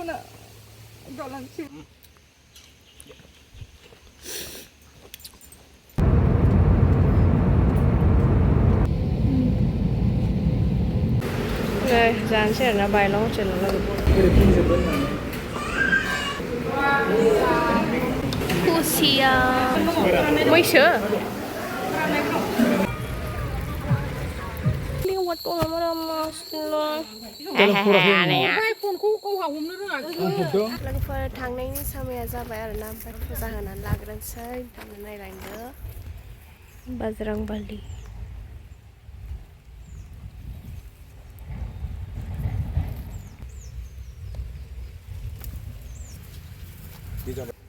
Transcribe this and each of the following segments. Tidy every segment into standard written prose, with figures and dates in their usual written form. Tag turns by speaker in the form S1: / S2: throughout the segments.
S1: ना गलांची đây dàn sẽ là bài nó trên nó Kusia mấy sữa liên quan con mà nó luôn này Lalu thằng này sao mày ra bài ở Nam phải ra hàng ăn lạc gần say thằng này lại nữa Bajrang Bali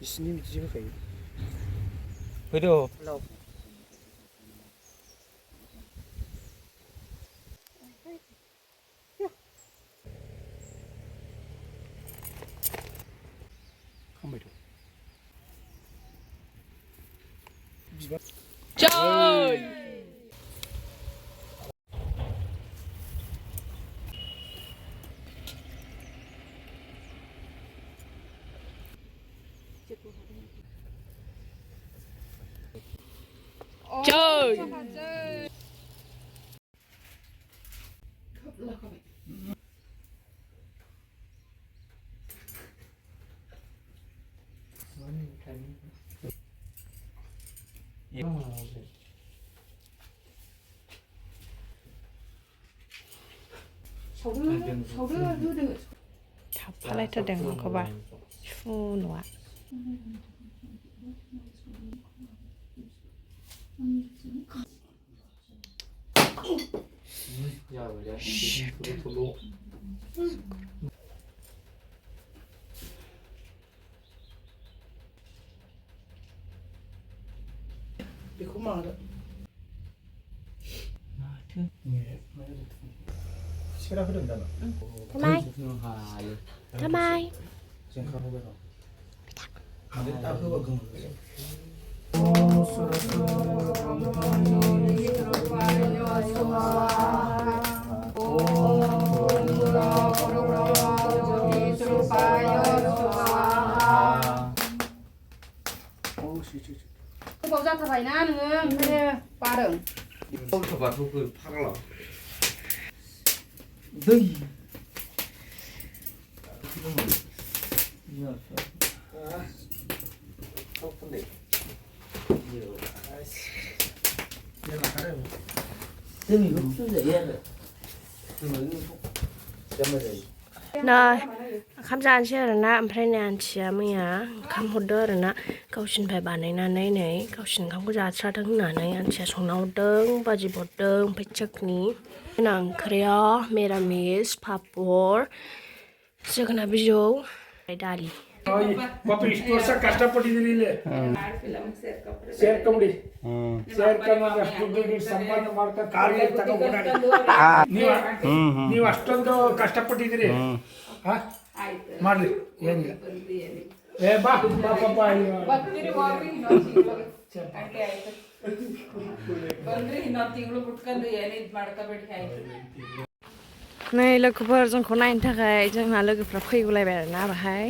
S2: 이스님이 집에 가요. 그래도
S1: trời trời Apa itu dengan kau bah? Funua. Jabai. Cái bầu ra thật phải na nữa, ba đừng.
S2: không thật vật không cười phát lỏ. Đây. Không phân định. Thế mình cũng chưa dậy rồi.
S1: Này, khám gian xe rồi nè, phải nè anh chị em nhá, khám hốt đỡ rồi nè, câu chuyện phải bàn này nè này, câu chuyện không có giá trịทั้งนั้นnày, anh chị sống nào đỡ, bao nhiêu bột đỡ, phải chắc ní, nàng kêu, meramis, papor, chắc là bây giờ, phải đali.
S3: ಪಾಪ ಇಷ್ಟು ವರ್ಷ ಕಷ್ಟಪಟ್ಟಿದ್ದೀರಿ share ಕಂಬಡಿ share ಕಂಬ ದುಡ್ಡು ಸಂಪಾದನೆ ಮಾಡ್ಕೊಂಡು car ತಗೊಂಡು ನೀವು ಅಷ್ಟೊಂದು ಕಷ್ಟಪಟ್ಟಿದ್ದೀರಿ ಮಾಡ್ರಿ ಏನಿಲ್ಲ ಏ ಬಾ ಪಾಪ
S4: ಬಂದ್ರಿ ಇನ್ನೊಂದು ತಿಂಗಳು ಬಿಟ್ಕೊಂಡು ಏನಿದ್ ಮಾಡ್ಕೋಬೇಡಿ ಆಯ್ತು
S1: नै लोगोफोर जोंखौ नायनो थाखाय जोंहा लोगोफ्रा फैगुलायबाय आरोना बाहाय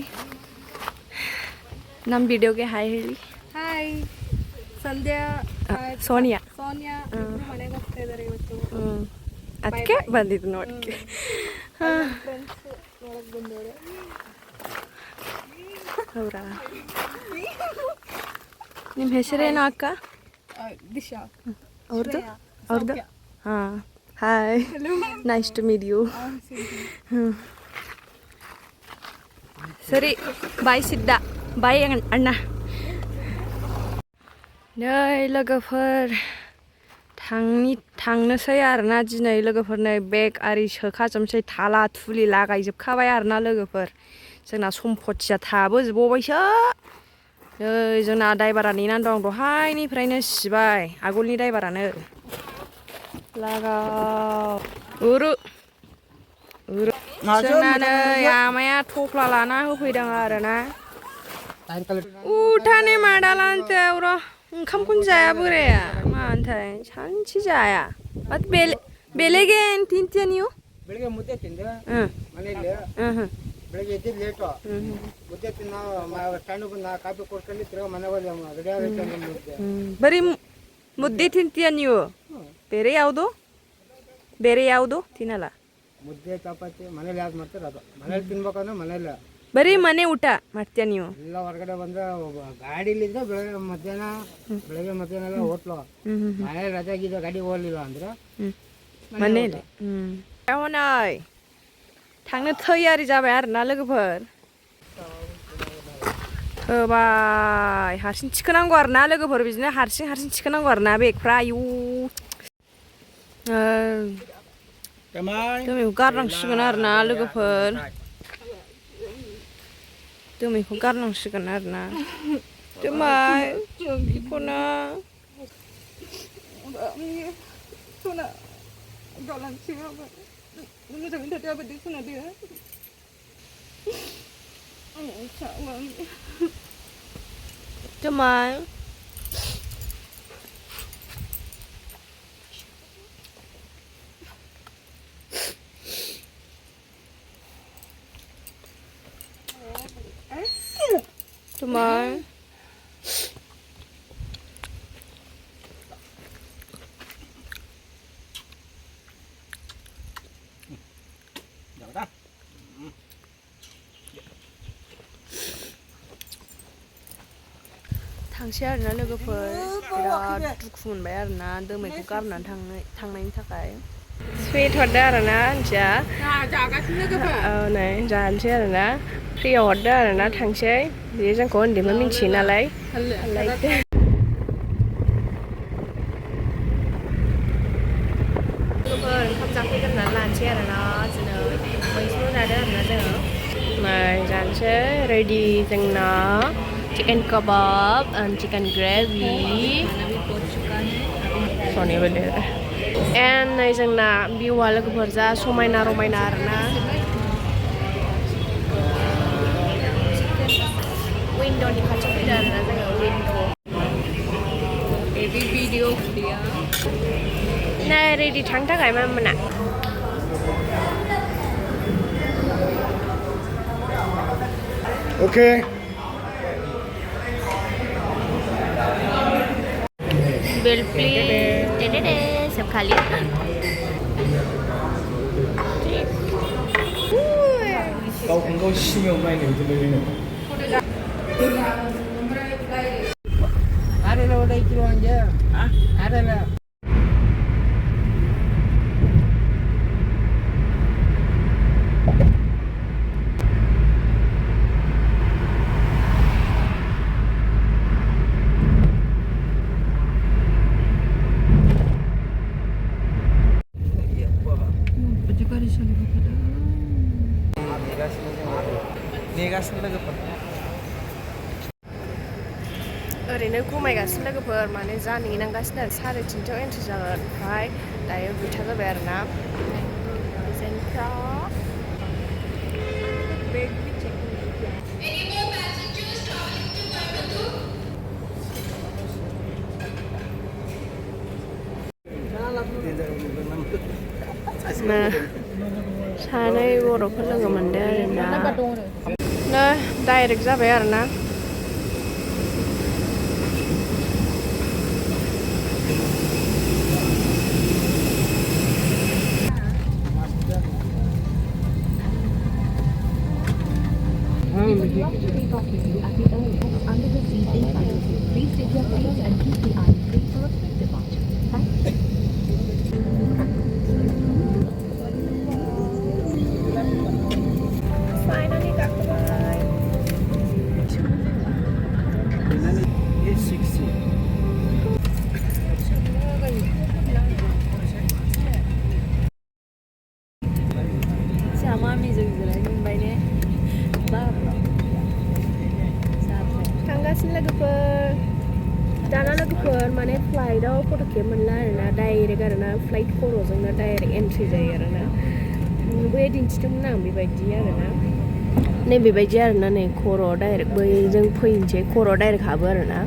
S1: नाम वीडियो के हाय ಹೇಳಿ ಹಾಯ್ ಸಂಧ್ಯಾ ಸೋನಿಯಾ ಸೋನಿಯಾ ಮನೆಗೆ ಹೋಗ್ತಾ ಇದ್ದಾರೆ ಇವತ್ತು ಅದಕ್ಕೆ ಬಂದಿದ್ದು ನೋಡಕ್ಕೆ ಫ್ರೆಂಡ್ಸ್ ಒಳಗೆ ಬಂದವರು ಹೌದಾ ನಿಮ್ಮ ಹೆಸರೇನು ಅಕ್ಕ ದಿಶಾ ಅವ್ರದ್ದು ಹಾಂ Hi. Hello. Nice to meet you. Sorry. Bye Sidda. Bye Anna. नै लोगोफोर थांनोसै आरोना दिनै लोगोफोरनो बेग आरि सोखाजोबनोसै थाला थुलि लागायजोबखाबाय आरोना लोगोफोर जोंना सम्पथिया थाबोजोबबावबायसो नै जोंना ड्राइभारा नेनानै दं दहायनिफ्रायनो सिबाय आगोलनि ड्राइभारानो लागाव उरु जोंना नै आमाया थफ्ला लाना होफैदों आरोना उठाने माडालानोसै र ओंखामखौनो जाया बोराया मानोथाय सानसे जाया ಮತ್ತೆ ಬೆಳಗ್ಗೆ ಏನು ತಿಂತೀಯ ನೀವು
S2: ಬೆಳಗ್ಗೆ ಮುದ್ದೆ ತಿಂದೆ ಮನೆಯಲ್ಲಿ
S5: ಬೆಳಗ್ಗೆ ಎದ್ದಿದ್ದು ಲೇಟು ಮುದ್ದೆ ತಿನ್ನೋ ಸ್ಟ್ಯಾಂಡ್ ಬಂದು ಕಾಫಿ ಕೊಡ್ಕೊಂಡು ತಿರ್ಗಾ ಮನೆಗೆ ಹೋದೆ ರೆಡಿ ಆಗೈತೆ ಅಂದ್ರೆ ಮುದ್ದೆ
S6: ಬರೀ ಮುದ್ದೆ ತಿಂತೀಯ ನೀವು ಬೇರೆ ಯಾವುದು ತಿನ್ನಲ್ಲ
S5: ಮುದ್ದೆ ಚಪಾತಿ ಮನೇಲಿ ಯಾವ್ದು ಮಾಡ್ತಾರೆ ಅದು ಮನೇಲಿ ತಿನ್ಬೇಕಂದ್ರೆ ಮನೇಲಿ
S6: ಬರೀ ಮನೆ ಊಟ ಮಾಡ್ತೀಯ ನೀವು
S5: ಎಲ್ಲ ಹೊರಗಡೆ ಬಂದ್ರೆ ಗಾಡಿಲಿದ್ರೆ ಬೆಳಗ್ಗೆ ಮಧ್ಯಾಹ್ನ ಎಲ್ಲ ಹೋಟ್ಲು ಮನೇಲಿ ರಜೆ ಆಗಿದ್ದ ಗಾಡಿ ಹೋಗ್ಲಿಲ್ಲ ಅಂದ್ರೆ
S6: ಮನೇಲಿ गावनाय थांनो थैयारि जाबाय आरोना लोगोफोर होबाय हारसिं थिखोनांगौ आरोना लोगोफोर बिदिनो हारसिं थिखोनांगौ आरोना बेगफ्रा आयु दोमैखौ गारनांसिगोन आरोना लोगोफोर दोमैखौ गारनांसिगोन आरोना दोमाय बेखौनो मोजाङै थादो आबाद खोनादो दोमाय दोमाय थांसै आरोना लोगोफोर बिराद दुखु मोनबाय आरोना दोमैखौ गारनानै थांनायनि थाखाय स्वीट हरदो आरोना आंथिया नै जानोसै आरोना फ्रियाव हरदो आरोना थांसै बे जोंखौ उन्दैबो मिन्थियो नालाय लोगोफोर ओंखाम जाफैग्रोनानै लानोसै आरोना जोङो मैसुर जादों आरोना जोङो नै जानोसै रेडि जोंना chicken kebab and chicken gravy Sony bener and नै जोंना भिउआ लोगोफोर जा समायना रमायना आरोना विन्ड'नि खाथियाव फैदो आरोना जोङो विन्ड' बेबि भिडिअ खुलिया नै रेडि थांनो थाखाय मा मोना
S3: ओके
S1: बिल प्लीज सब खा लिया
S3: गाव सिमायाव नायनो बिदिनो
S5: ಆರೆಲ್ಲ ಹೊಡೈತಿರು ಹಂಗೆ ಆರೆಲ್ಲ
S2: नेगासिनो लोगोफोर
S1: ओरैनो खमायगासिनो लोगोफोर माने जा नेनांगासिनो आरो 3:30 एन्ट्रि जागोन ओमफ्राय दायो 2 जाबाय आरोना सानै बर'फोर लोगो मोनदों आरोना डाइरेक्ट जाबाय आरोना थांगासिनो लोगोफोर दाना लोगोफोर माने फ्लाइटआव फट' खेब मोनला आरोना डाइरेक्ट आरोना फ्लाइट खर'जोंनो डाइरेक्ट एन्ट्रि जायो आरोना बै दिन्थिदोंमोन आं बेबायदि आरोना नै बेबायदि आरोना नै खर'आव डाइरेक्ट बैजों फैनोसै खर'आव डाइरेक्ट हाबो आरोना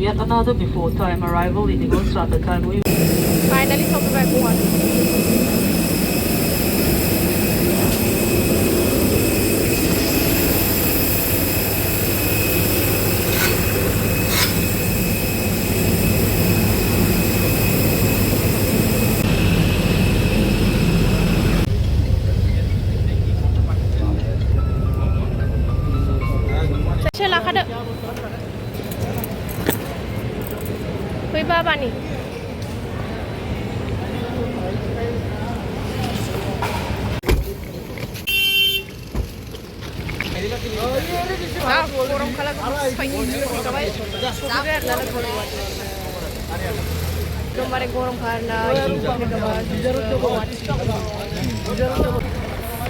S7: yet another before time arrival in the started time.
S6: Finally Sopwibai Guwahati Saya lah kada. Kau apa ni? Orang kalau Jabai, Jabai adalah kemarin gorong karena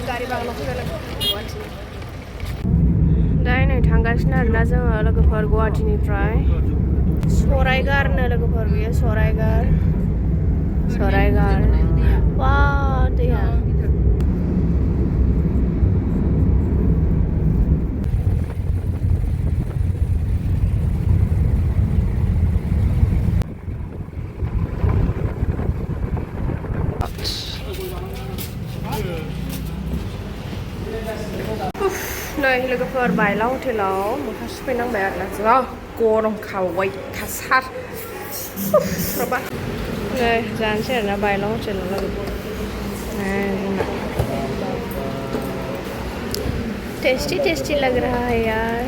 S6: गारि बांला दायो नै थांगासिनो आरोना जोङो लोगोफोर गुवाहाटीनिफ्राय सराइगारनो लोगोफोर बेयो सराइगार वा दैया नै लोगोफोर बायला हटेलाव मोखां सुफैनांबाय आरोना जा गरम खावबाय थासार माबा नै जानोसै आरोना बायला हटेलाव लोगोफोर जोंना टेस्टी लग रहा है यार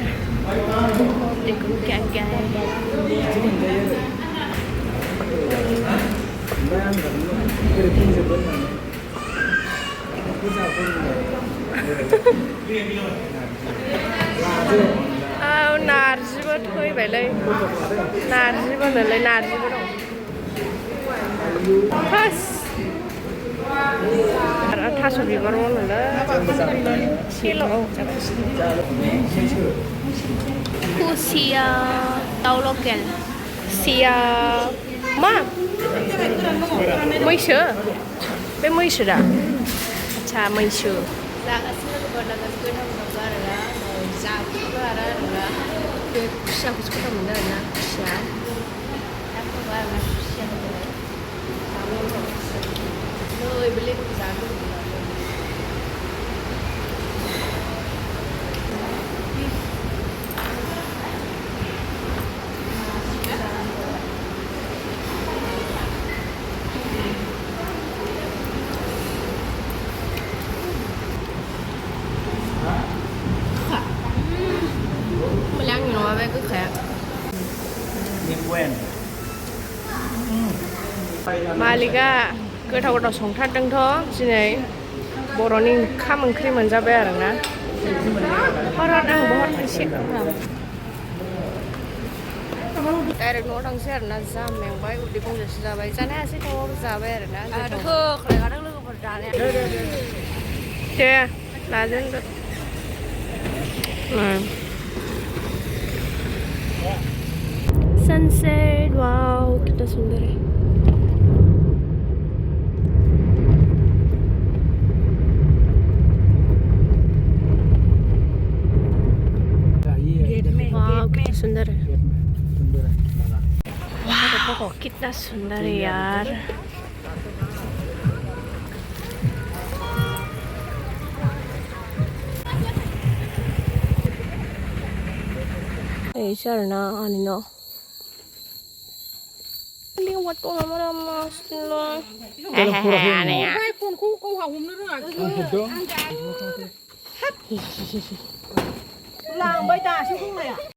S6: देखो क्या क्या है नार्जिबो फैबायलै नार्जिबो दं फास थास' बिबार होनोलै सेल' खुसिया दाउ लकेल खुसिया मा मैसो बे मैसो दा आच्छा मैसो जागासिनो लोगोफोर गोथाव आरोना जाफैबो आरोना बे खुसियाखौसो गोथाव मोनो आरोना खुसिया जाफैबो आरोना खुसियाखौ नै बेलेग जानो मालिकआ गोथाव संथारदोंथ' दिनै बर'नि ओंखाम ओंख्रि मोनजाबाय आरोना हरद आं बहत एसे डाइरेक्ट न'आव थांसै आरोना जा मेंबाय उदै बुंजासे जाबाय जानो हायासै न'आव जाबाय आरोना होख्लायखादों लोगोफोर जानाया दे लाजेनदो सनसेट वाव कितना सुंदर है वाव कितना सुंदर है वाव कितना सुंदर है यार ऐसा ना आनिनो liwat ko nga maramas nila. Ano yan? Ay, phone ko hawam na rin. Lang, bay ta, sino kung maya?